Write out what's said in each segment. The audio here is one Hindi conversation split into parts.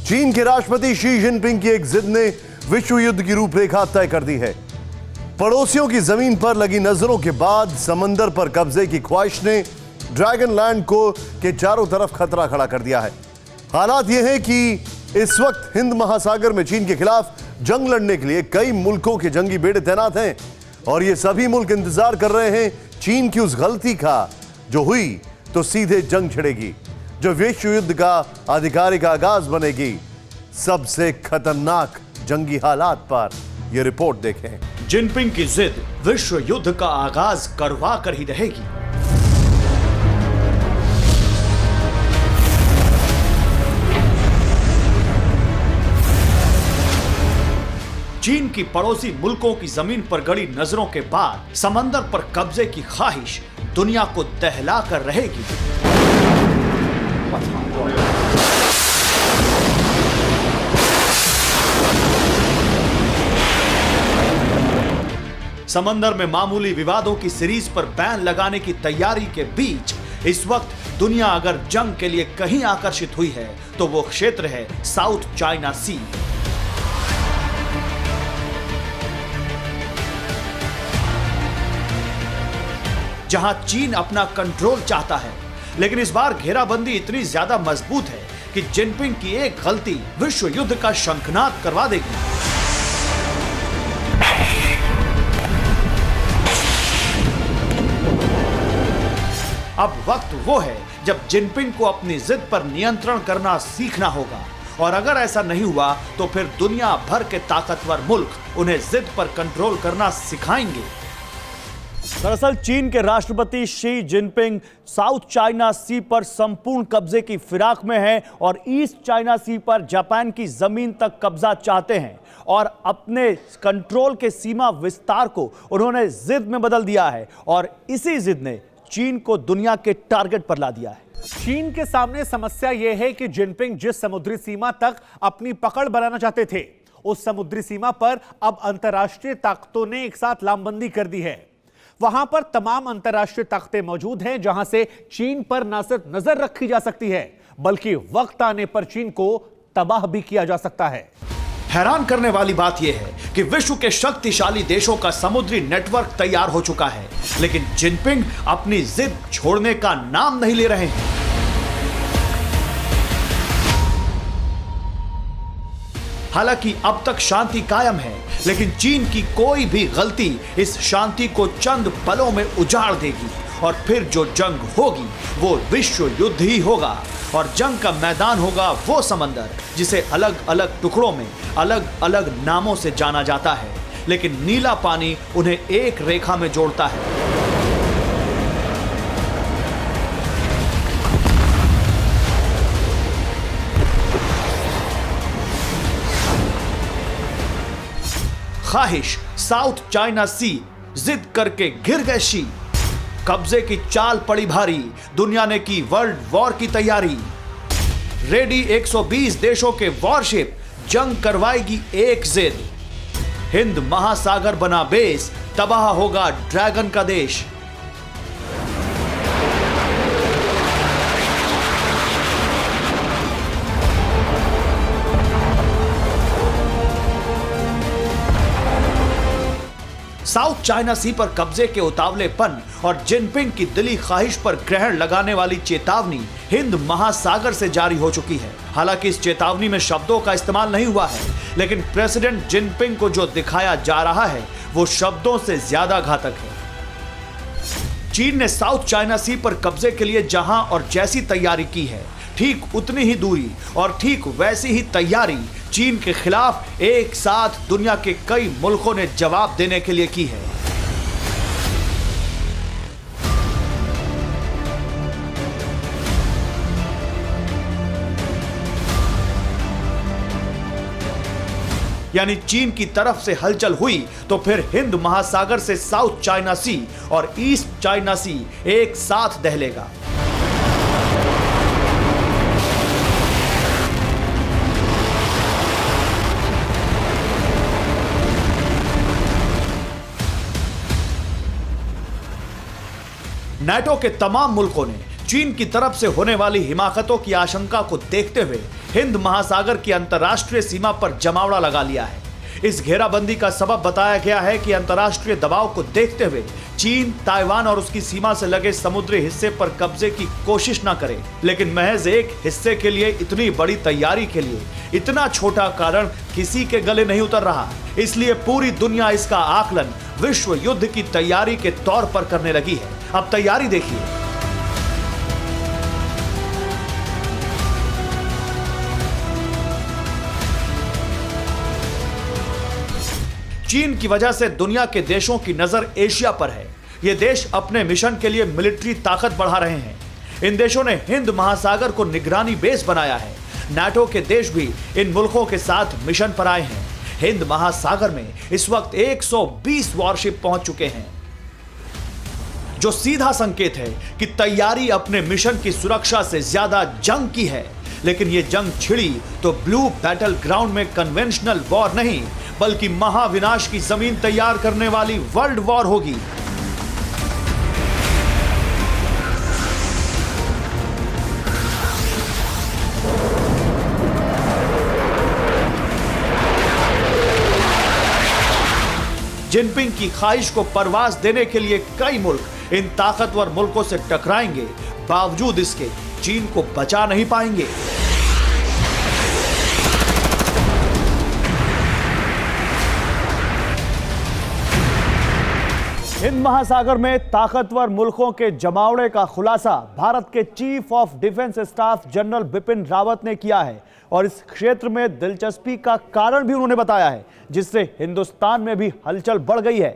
चीन के राष्ट्रपति शी जिनपिंग की एक जिद ने विश्व युद्ध की रूपरेखा तय कर दी है। पड़ोसियों की जमीन पर लगी नजरों के बाद समंदर पर कब्जे की ख्वाहिश ने ड्रैगन लैंड को के चारों तरफ खतरा खड़ा कर दिया है। हालात यह है कि इस वक्त हिंद महासागर में चीन के खिलाफ जंग लड़ने के लिए कई मुल्कों के जंगी बेड़े तैनात हैं और ये सभी मुल्क इंतजार कर रहे हैं चीन की उस गलती का जो हुई तो सीधे जंग छिड़ेगी, जो विश्व युद्ध का आधिकारिक आगाज बनेगी। सबसे खतरनाक जंगी हालात पर यह रिपोर्ट देखें। जिनपिंग की जिद विश्व युद्ध का आगाज करवा कर ही रहेगी। चीन की पड़ोसी मुल्कों की जमीन पर गड़ी नजरों के बाद समंदर पर कब्जे की ख्वाहिश दुनिया को दहला कर रहेगी। समंदर में मामूली विवादों की सीरीज पर बैन लगाने की तैयारी के बीच इस वक्त दुनिया अगर जंग के लिए कहीं आकर्षित हुई है तो वो क्षेत्र है साउथ चाइना सी। जहां चीन अपना कंट्रोल चाहता है, लेकिन इस बार घेराबंदी इतनी ज्यादा मजबूत है कि जिनपिंग की एक गलती विश्व युद्ध का शंखनाद करवा देगी। अब वक्त वो है जब जिनपिंग को अपनी जिद पर नियंत्रण करना सीखना होगा और अगर ऐसा नहीं हुआ तो फिर दुनिया भर के ताकतवर मुल्क उन्हें जिद पर कंट्रोल करना सिखाएंगे। दरअसल चीन के राष्ट्रपति शी जिनपिंग साउथ चाइना सी पर संपूर्ण कब्जे की फिराक में हैं और ईस्ट चाइना सी पर जापान की जमीन तक कब्जा चाहते हैं और अपने कंट्रोल के सीमा विस्तार को उन्होंने जिद में बदल दिया है और इसी जिद ने चीन को दुनिया के टारगेट पर ला दिया है। चीन के सामने समस्या यह है कि जिनपिंग जिस समुद्री सीमा तक अपनी पकड़ बनाना चाहते थे, उस समुद्री सीमा पर अब अंतर्राष्ट्रीय ताकतों ने एक साथ लामबंदी कर दी है। वहां पर तमाम अंतर्राष्ट्रीय ताकतें मौजूद हैं जहां से चीन पर न सिर्फ नजर रखी जा सकती है बल्कि वक्त आने पर चीन को तबाह भी किया जा सकता है। हैरान करने वाली बात यह है कि विश्व के शक्तिशाली देशों का समुद्री नेटवर्क तैयार हो चुका है, लेकिन जिनपिंग अपनी जिद छोड़ने का नाम नहीं ले रहे हैं। हालांकि अब तक शांति कायम है, लेकिन चीन की कोई भी गलती इस शांति को चंद पलों में उजाड़ देगी और फिर जो जंग होगी वो विश्व युद्ध ही होगा और जंग का मैदान होगा वो समंदर जिसे अलग अलग टुकड़ों में अलग अलग नामों से जाना जाता है, लेकिन नीला पानी उन्हें एक रेखा में जोड़ता है। ख्वाहिश साउथ चाइना सी, जिद करके घिर गए शी। कब्जे की चाल पड़ी भारी, दुनिया ने की वर्ल्ड वॉर की तैयारी। रेडी 120 देशों के वॉरशिप, जंग करवाएगी एक जिद। हिंद महासागर बना बेस, तबाह होगा ड्रैगन का देश। साउथ चाइना सी पर कब्जे के उतावलेपन और जिनपिंग की दिली ख्वाहिश पर ग्रहण लगाने वाली चेतावनी हिंद महासागर से जारी हो चुकी है। हालांकि इस चेतावनी में शब्दों का इस्तेमाल नहीं हुआ है, लेकिन प्रेसिडेंट जिनपिंग को जो दिखाया जा रहा है वो शब्दों से ज्यादा घातक है। चीन ने साउथ चाइना सी पर कब्जे के लिए जहां और जैसी तैयारी की है, ठीक उतनी ही दूरी और ठीक वैसी ही तैयारी चीन के खिलाफ एक साथ दुनिया के कई मुल्कों ने जवाब देने के लिए की है। यानी चीन की तरफ से हलचल हुई तो फिर हिंद महासागर से साउथ चाइना सी और ईस्ट चाइना सी एक साथ दहलेगा। नाटो के तमाम मुल्कों ने चीन की तरफ से होने वाली हिमाकतों की आशंका को देखते हुए हिंद महासागर की अंतर्राष्ट्रीय सीमा पर जमावड़ा लगा लिया है। इस घेराबंदी का सबब बताया गया है कि अंतर्राष्ट्रीय दबाव को देखते हुए चीन ताइवान और उसकी सीमा से लगे समुद्री हिस्से पर कब्जे की कोशिश न करे, लेकिन महज एक हिस्से के लिए इतनी बड़ी तैयारी के लिए इतना छोटा कारण किसी के गले नहीं उतर रहा। इसलिए पूरी दुनिया इसका आकलन विश्व युद्ध की तैयारी के तौर पर करने लगी है। अब तैयारी देखिए। चीन की वजह से दुनिया के देशों की नजर एशिया पर है। ये देश अपने मिशन के लिए मिलिट्री ताकत बढ़ा रहे हैं। इन देशों ने हिंद महासागर को निगरानी बेस बनाया है। नाटो के देश भी इन मुल्कों के साथ मिशन पर आए हैं। हिंद महासागर में इस वक्त 120 वॉरशिप पहुंच चुके हैं, जो सीधा संकेत है कि तैयारी अपने मिशन की सुरक्षा से ज्यादा जंग की है। लेकिन ये जंग छिड़ी तो ब्लू बैटल ग्राउंड में कन्वेंशनल वॉर नहीं, बल्कि महाविनाश की जमीन तैयार करने वाली वर्ल्ड वॉर होगी। जिनपिंग की ख्वाहिश को परवाज देने के लिए कई मुल्क इन ताकतवर मुल्कों से टकराएंगे, बावजूद इसके चीन को बचा नहीं पाएंगे। हिंद महासागर में ताकतवर मुल्कों के जमावड़े का खुलासा भारत के chief of defence staff general Bipin Rawat ने किया है और इस क्षेत्र में दिलचस्पी का कारण भी उन्होंने बताया है, जिससे हिंदुस्तान में भी हलचल बढ़ गई है।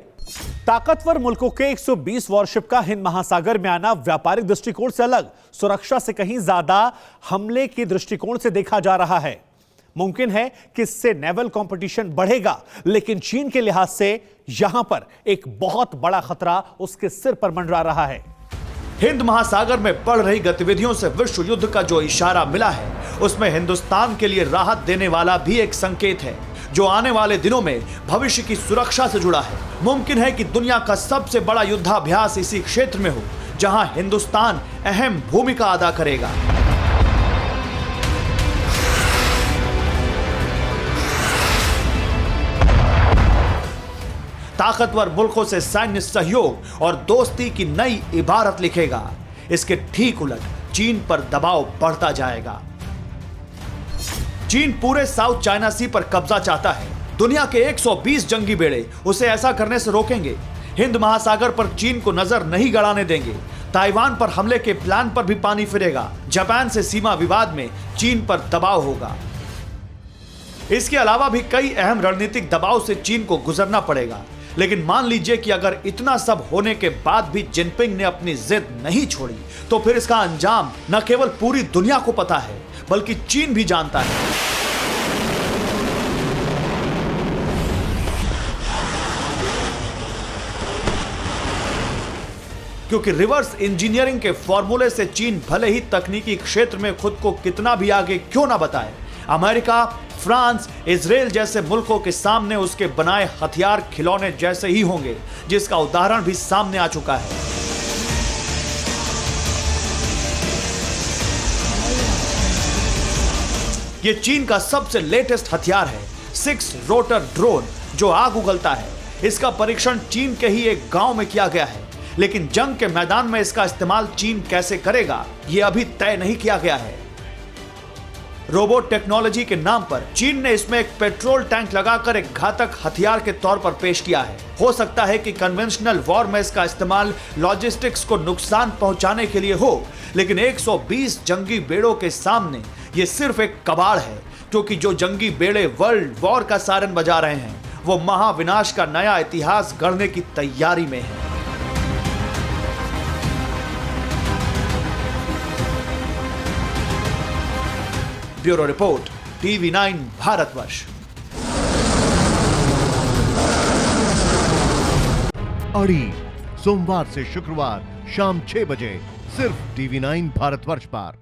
ताकतवर मुल्कों के 120 वॉरशिप का हिंद महासागर में आना व्यापारिक दृष्टिकोण से अलग, सुरक्षा से कहीं ज्यादा हमले के दृष्टिकोण से देखा जा रहा है। मुमकिन है कि इससे नेवल कंपटीशन बढ़ेगा, लेकिन चीन के लिहाज से यहां पर एक बहुत बड़ा खतरा उसके सिर पर मंडरा रहा है। हिंद महासागर में बढ़ रही गतिविधियों से विश्व युद्ध का जो इशारा मिला है, उसमें हिंदुस्तान के लिए राहत देने वाला भी एक संकेत है, जो आने वाले दिनों में भविष्य की सुरक्षा से जुड़ा है। मुमकिन है कि दुनिया का सबसे बड़ा युद्धाभ्यास इसी क्षेत्र में हो, जहां हिंदुस्तान अहम भूमिका अदा करेगा। ताकतवर मुल्कों से सैन्य सहयोग और दोस्ती की नई इबारत लिखेगा। इसके ठीक उलट चीन पर दबाव बढ़ता जाएगा। चीन पूरे साउथ चाइना सी पर कब्जा चाहता है। दुनिया के 120 जंगी बेड़े उसे ऐसा करने से रोकेंगे। हिंद महासागर पर चीन को नजर नहीं गड़ाने देंगे। ताइवान पर हमले के प्लान पर भी पानी फिरेगा। जापान से सीमा विवाद में चीन पर दबाव होगा। इसके अलावा भी कई अहम रणनीतिक दबाव से चीन को गुजरना पड़ेगा। लेकिन मान लीजिए कि अगर इतना सब होने के बाद भी जिनपिंग ने अपनी जिद नहीं छोड़ी, तो फिर इसका अंजाम न केवल पूरी दुनिया को पता है, बल्कि चीन भी जानता है। क्योंकि रिवर्स इंजीनियरिंग के फॉर्मूले से चीन भले ही तकनीकी क्षेत्र में खुद को कितना भी आगे क्यों ना बताए, अमेरिका, फ्रांस, इजराइल जैसे मुल्कों के सामने उसके बनाए हथियार खिलौने जैसे ही होंगे, जिसका उदाहरण भी सामने आ चुका है। यह चीन का सबसे लेटेस्ट हथियार है, 6 रोटर ड्रोन, जो आग उगलता है। इसका परीक्षण चीन के ही एक गांव में किया गया है, लेकिन जंग के मैदान में इसका इस्तेमाल चीन कैसे करेगा, यह अभी तय नहीं किया गया है। रोबोट टेक्नोलॉजी के नाम पर चीन ने इसमें एक पेट्रोल टैंक लगाकर एक घातक हथियार के तौर पर पेश किया है। हो सकता है कि कन्वेंशनल वॉर में इसका इस्तेमाल लॉजिस्टिक्स को नुकसान पहुंचाने के लिए हो, लेकिन 120 जंगी बेड़ों के सामने यह सिर्फ एक कबाड़ है, क्योंकि जो जंगी बेड़े वर्ल्ड वॉर का सायरन बजा रहे हैं, वो महाविनाश का नया इतिहास गढ़ने की तैयारी में है। Bureau report, TV9 Bharatvarsh. अड़ी सोमवार से शुक्रवार शाम 6 बजे सिर्फ TV9 भारतवर्ष पर।